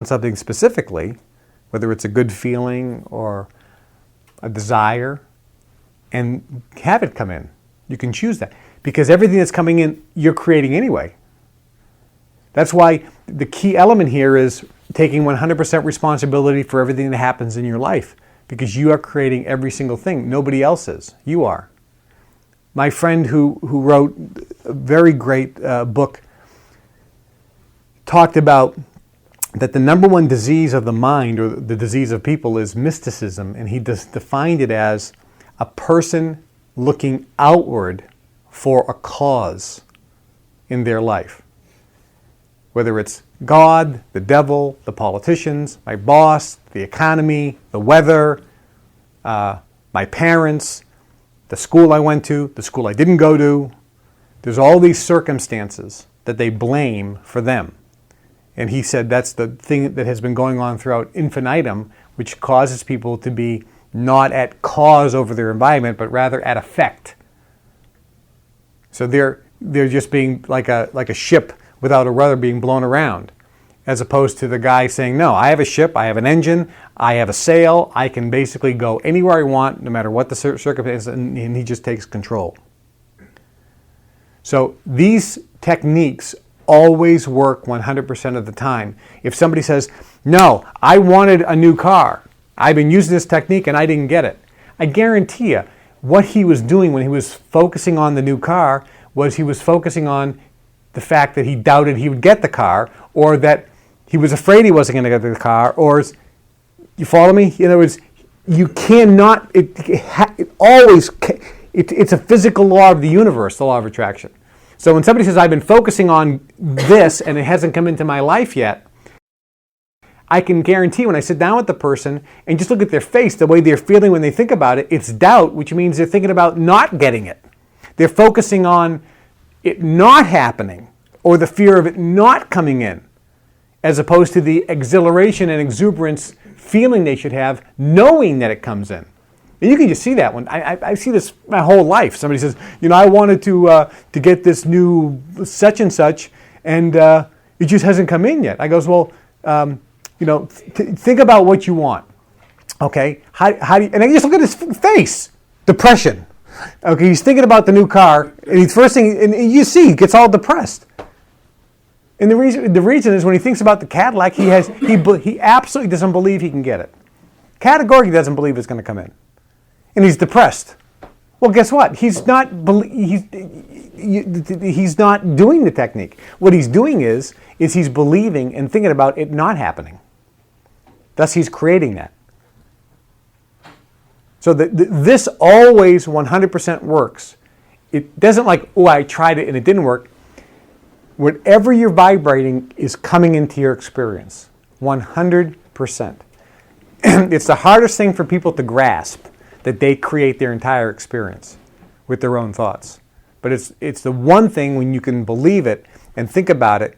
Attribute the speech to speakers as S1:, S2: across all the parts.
S1: something specifically, whether it's a good feeling or a desire, and have it come in. You can choose that. Because everything that's coming in, you're creating anyway. That's why the key element here is taking 100% responsibility for everything that happens in your life. Because you are creating every single thing. Nobody else is. You are. My friend who wrote a very great book talked about that the number one disease of the mind, or the disease of people, is mysticism. And he defined it as a person looking outward for a cause in their life. Whether it's God, the devil, the politicians, my boss, the economy, the weather, my parents, the school I went to, the school I didn't go to. There's all these circumstances that they blame for them. And he said that's the thing that has been going on throughout infinitum, which causes people to be not at cause over their environment, but rather at effect. So they're just being like a ship without a rudder being blown around, as opposed to the guy saying, no, I have a ship, I have an engine, I have a sail, I can basically go anywhere I want, no matter what the circumstances, and he just takes control. So these techniques always work 100% of the time. If somebody says, no, I wanted a new car, I've been using this technique and I didn't get it, I guarantee you, what he was doing when he was focusing on the new car was he was focusing on the fact that he doubted he would get the car, or that he was afraid he wasn't going to get the car, or, you follow me? In other words, you cannot, it's a physical law of the universe, the law of attraction. So when somebody says, I've been focusing on this and it hasn't come into my life yet, I can guarantee when I sit down with the person and just look at their face, the way they're feeling when they think about it, it's doubt, which means they're thinking about not getting it. They're focusing on it not happening, or the fear of it not coming in, as opposed to the exhilaration and exuberance feeling they should have knowing that it comes in. And you can just see that when I see this my whole life. Somebody says, I wanted to get this new such and such, and it just hasn't come in yet. I goes, well, think about what you want. Okay, how do you, and I just look at his face, depression. Okay, he's thinking about the new car, and he's first thing, and you see, he gets all depressed. And the reason is when he thinks about the Cadillac, he absolutely doesn't believe he can get it. Categorically doesn't believe it's going to come in. And he's depressed. Well, guess what? He's not doing the technique. What he's doing is he's believing and thinking about it not happening. Thus, he's creating that. So this always 100% works. It doesn't like, oh, I tried it and it didn't work. Whatever you're vibrating is coming into your experience, 100%. It's the hardest thing for people to grasp, that they create their entire experience with their own thoughts. But it's the one thing when you can believe it and think about it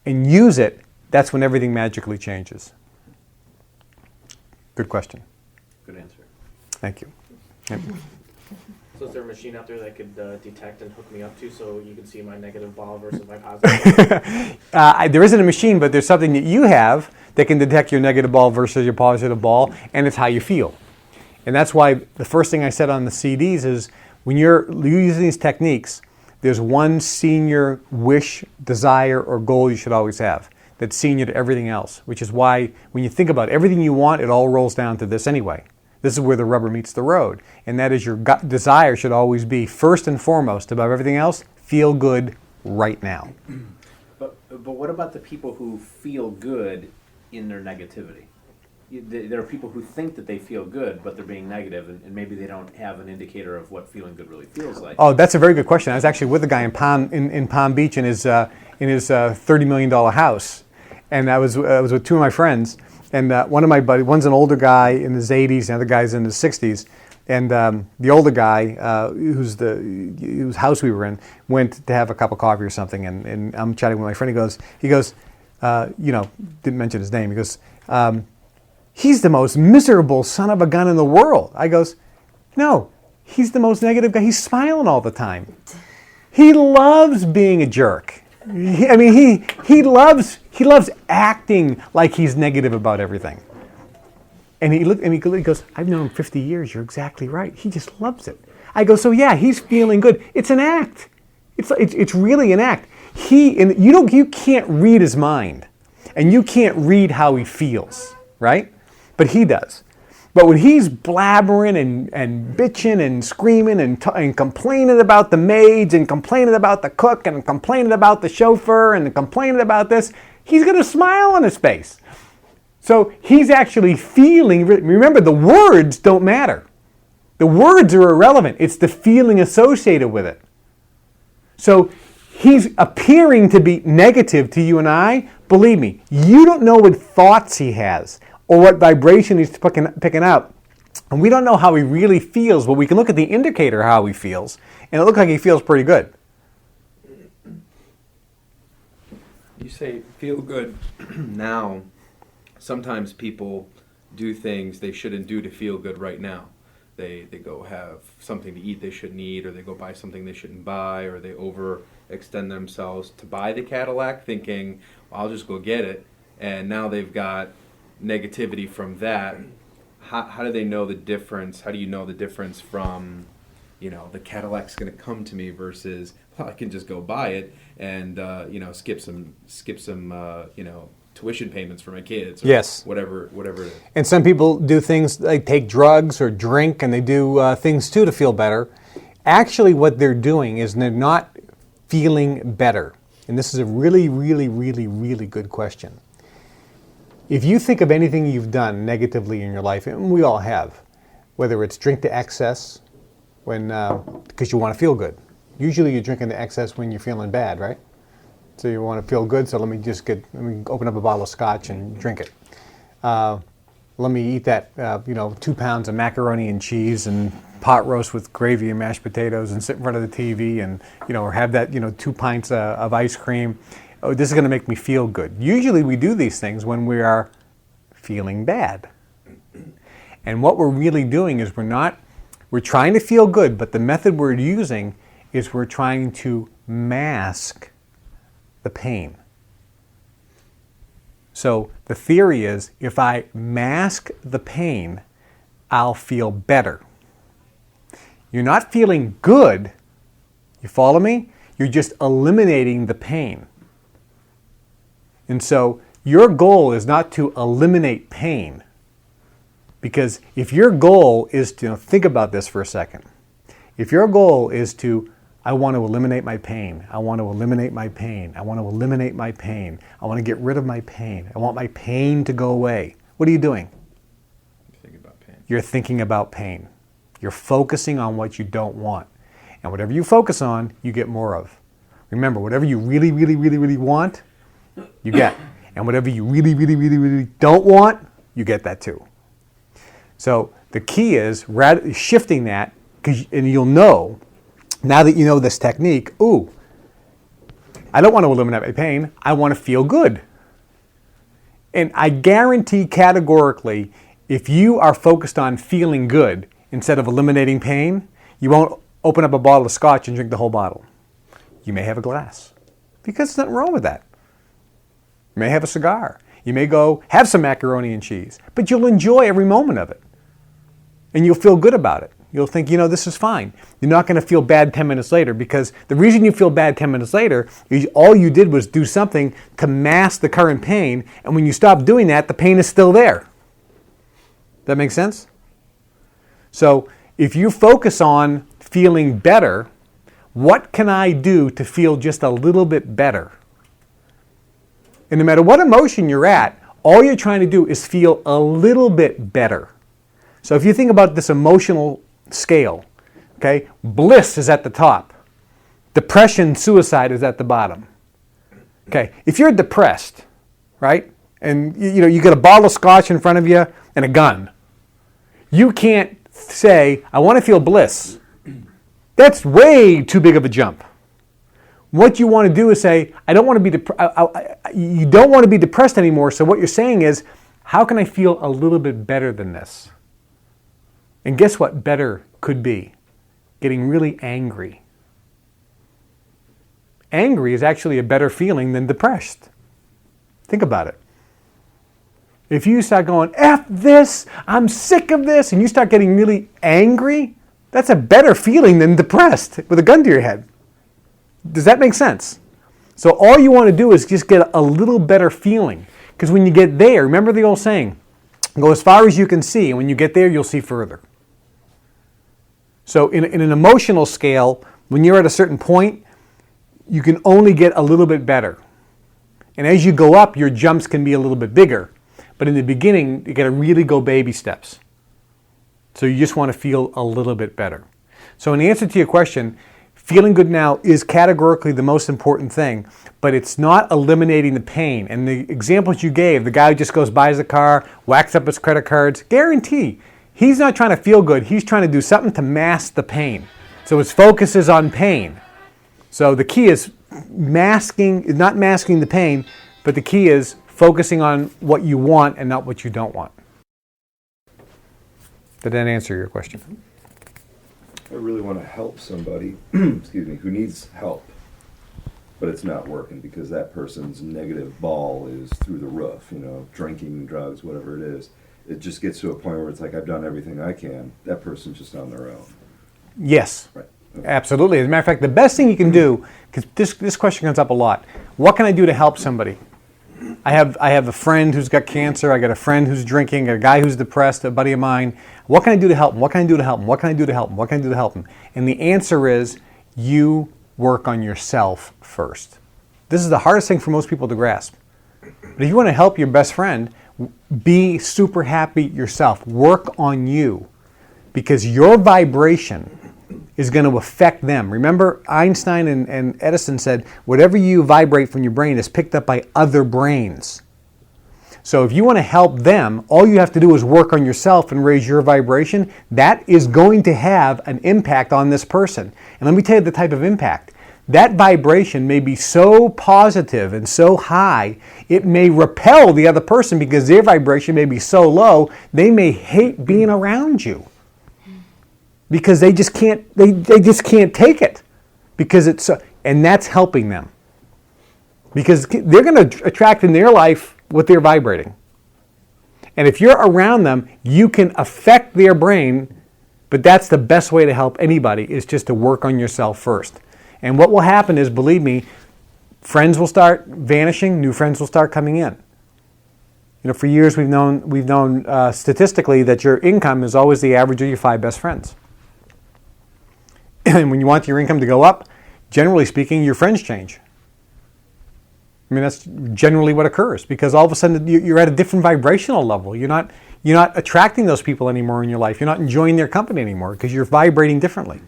S1: and use it, that's when everything magically changes. Good question.
S2: Good answer.
S1: Thank you. Yep.
S3: So is there a machine out there that could detect and hook me up to so you can see my negative ball versus my positive ball?
S1: There isn't a machine, but there's something that you have that can detect your negative ball versus your positive ball, and it's how you feel. And that's why the first thing I said on the CDs is when you're using these techniques, there's one senior wish, desire, or goal you should always have that's senior to everything else, which is why when you think about everything you want, it all rolls down to this anyway. This is where the rubber meets the road. And that is your gut desire should always be first and foremost above everything else, feel good right now.
S2: But what about the people who feel good in their negativity? There are people who think that they feel good, but they're being negative, and maybe they don't have an indicator of what feeling good really feels like.
S1: Oh, that's a very good question. I was actually with a guy in Palm Beach in his $30 million house, and I was with two of my friends, and one of my buddies, one's an older guy in his 80s, the other guy's in his 60s, and the older guy, whose house we were in, went to have a cup of coffee or something, and I'm chatting with my friend. He goes, didn't mention his name. He goes, he's the most miserable son of a gun in the world. I goes, no, he's the most negative guy. He's smiling all the time. He loves being a jerk. He loves acting like he's negative about everything. And he goes, I've known him 50 years. You're exactly right. He just loves it. I go, so yeah, he's feeling good. It's an act. It's really an act. You can't read his mind, and you can't read how he feels, right? But he does. But when he's blabbering and bitching and screaming and complaining about the maids and complaining about the cook and complaining about the chauffeur and complaining about this, he's got a smile on his face. So he's actually feeling. Remember, the words don't matter. The words are irrelevant. It's the feeling associated with it. So he's appearing to be negative to you and I. Believe me, you don't know what thoughts he has or what vibration he's picking up. And we don't know how he really feels, but we can look at the indicator of how he feels, and it looks like he feels pretty good.
S4: You say feel good now. Sometimes people do things they shouldn't do to feel good right now. They go have something to eat they shouldn't eat, or they go buy something they shouldn't buy, or they overextend themselves to buy the Cadillac thinking, well, I'll just go get it. And now they've got negativity from that. How do they know the difference? How do you know the difference from, the Cadillac's going to come to me versus, well, I can just go buy it and skip some tuition payments for my kids, or
S1: yes,
S4: whatever it is.
S1: And some people do things like take drugs or drink, and they do things too to feel better. Actually, what they're doing is they're not feeling better. And this is a really, really, really, really good question. If you think of anything you've done negatively in your life, and we all have, whether it's drink to excess because you want to feel good. Usually you're drinking to excess when you're feeling bad, right? So you want to feel good, so let me open up a bottle of scotch and drink it. Let me eat that 2 pounds of macaroni and cheese and pot roast with gravy and mashed potatoes and sit in front of the TV and or have that 2 pints of ice cream. Oh, this is going to make me feel good. Usually we do these things when we are feeling bad. And what we're really doing is we're trying to feel good, but the method we're using is we're trying to mask the pain. So the theory is if I mask the pain, I'll feel better. You're not feeling good. You follow me? You're just eliminating the pain. And so your goal is not to eliminate pain. Because if your goal is to, think about this for a second. If your goal is to, I want to eliminate my pain. I want to eliminate my pain. I want to eliminate my pain. I want to get rid of my pain. I want my pain to go away. What are you doing?
S4: Thinking about pain.
S1: You're thinking about pain. You're focusing on what you don't want. And whatever you focus on, you get more of. Remember, whatever you really, really, really, really want, you get. And whatever you really, really, really, really don't want, you get that too. So the key is shifting that, and you'll know, now that you know this technique, I don't want to eliminate my pain, I want to feel good. And I guarantee categorically, if you are focused on feeling good instead of eliminating pain, you won't open up a bottle of scotch and drink the whole bottle. You may have a glass, because there's nothing wrong with that. You may have a cigar. You may go have some macaroni and cheese, but you'll enjoy every moment of it. And you'll feel good about it. You'll think, this is fine. You're not going to feel bad 10 minutes later, because the reason you feel bad 10 minutes later is all you did was do something to mask the current pain, and when you stop doing that, the pain is still there. That make sense? So if you focus on feeling better, what can I do to feel just a little bit better? And no matter what emotion you're at, all you're trying to do is feel a little bit better. So if you think about this emotional scale, okay, bliss is at the top. Depression, suicide is at the bottom. Okay, if you're depressed, right, and you get a bottle of scotch in front of you and a gun, you can't say, I want to feel bliss. That's way too big of a jump. What you want to do is say, I don't want to be you don't want to be depressed anymore. So what you're saying is, how can I feel a little bit better than this? And guess what better could be? Getting really angry. angry is actually a better feeling than depressed. Think about it. If you start going, F this, I'm sick of this, and you start getting really angry, that's a better feeling than depressed with a gun to your head. Does that make sense? So all you want to do is just get a little better feeling. Because when you get there, remember the old saying, go as far as you can see, and when you get there, you'll see further. So in an emotional scale, when you're at a certain point, you can only get a little bit better. And as you go up, your jumps can be a little bit bigger. But in the beginning, you got to really go baby steps. So you just want to feel a little bit better. So in answer to your question, feeling good now is categorically the most important thing, but it's not eliminating the pain. And the examples you gave, the guy who just goes, buys a car, whacks up his credit cards, guarantee, he's not trying to feel good. He's trying to do something to mask the pain. So his focus is on pain. So the key is not masking the pain, but the key is focusing on what you want and not what you don't want. Did that answer your question?
S5: I really want to help somebody, excuse me, who needs help, but it's not working because that person's negative ball is through the roof, drinking, drugs, whatever it is. It just gets to a point where it's like, I've done everything I can. That person's just on their own.
S1: Yes,
S5: Right. Okay.
S1: absolutely. As a matter of fact, the best thing you can do, because this question comes up a lot, what can I do to help somebody? I have a friend who's got cancer. I got a friend who's drinking. A guy who's depressed. A buddy of mine. What can I do to help him? What can I do to help him? What can I do to help him? What can I do to help him? And the answer is you work on yourself first. This is the hardest thing for most people to grasp. But if you want to help your best friend, be super happy yourself. Work on you, because your vibration is going to affect them. Remember, Einstein and Edison said, whatever you vibrate from your brain is picked up by other brains. So if you want to help them, all you have to do is work on yourself and raise your vibration. That is going to have an impact on this person. And let me tell you the type of impact. That vibration may be so positive and so high, it may repel the other person because their vibration may be so low, they may hate being around you. Because they just can't take it, because it's and that's helping them, because they're going to attract in their life what they're vibrating, and if you're around them, you can affect their brain. But that's the best way to help anybody, is just to work on yourself first. And what will happen is, believe me, friends will start vanishing, new friends will start coming in. For years we've known statistically that your income is always the average of your 5 best friends. And when you want your income to go up, generally speaking, your friends change. I mean, that's generally what occurs, because all of a sudden you're at a different vibrational level. You're not attracting those people anymore in your life. You're not enjoying their company anymore because you're vibrating differently.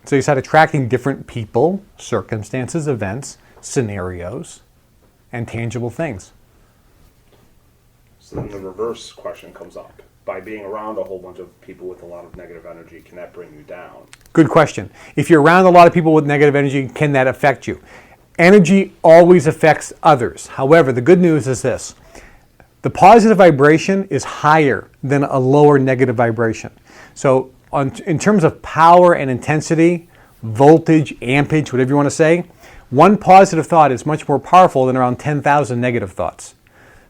S1: So you start attracting different people, circumstances, events, scenarios, and tangible things.
S6: So then the reverse question comes up. By being around a whole bunch of people with a lot of negative energy, can that bring you down?
S1: Good question. If you're around a lot of people with negative energy, can that affect you? Energy always affects others. However, the good news is this. The positive vibration is higher than a lower negative vibration. So in terms of power and intensity, voltage, ampage, whatever you want to say, one positive thought is much more powerful than around 10,000 negative thoughts.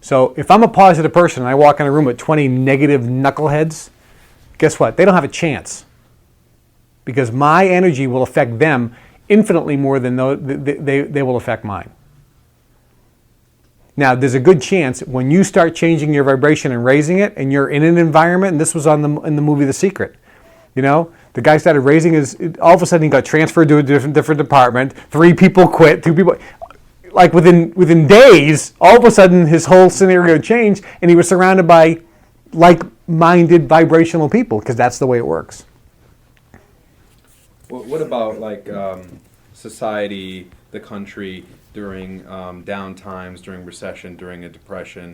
S1: So if I'm a positive person and I walk in a room with 20 negative knuckleheads, guess what? They don't have a chance, because my energy will affect them infinitely more than they will affect mine. Now, there's a good chance when you start changing your vibration and raising it, and you're in an environment, and this was in the movie The Secret. The guy started raising all of a sudden he got transferred to a different department. 3 people quit, 2 people... Like within days, all of a sudden his whole scenario changed, and he was surrounded by like-minded vibrational people, because that's the way it works.
S4: Well, what about society, the country, during down times, during recession, during a depression?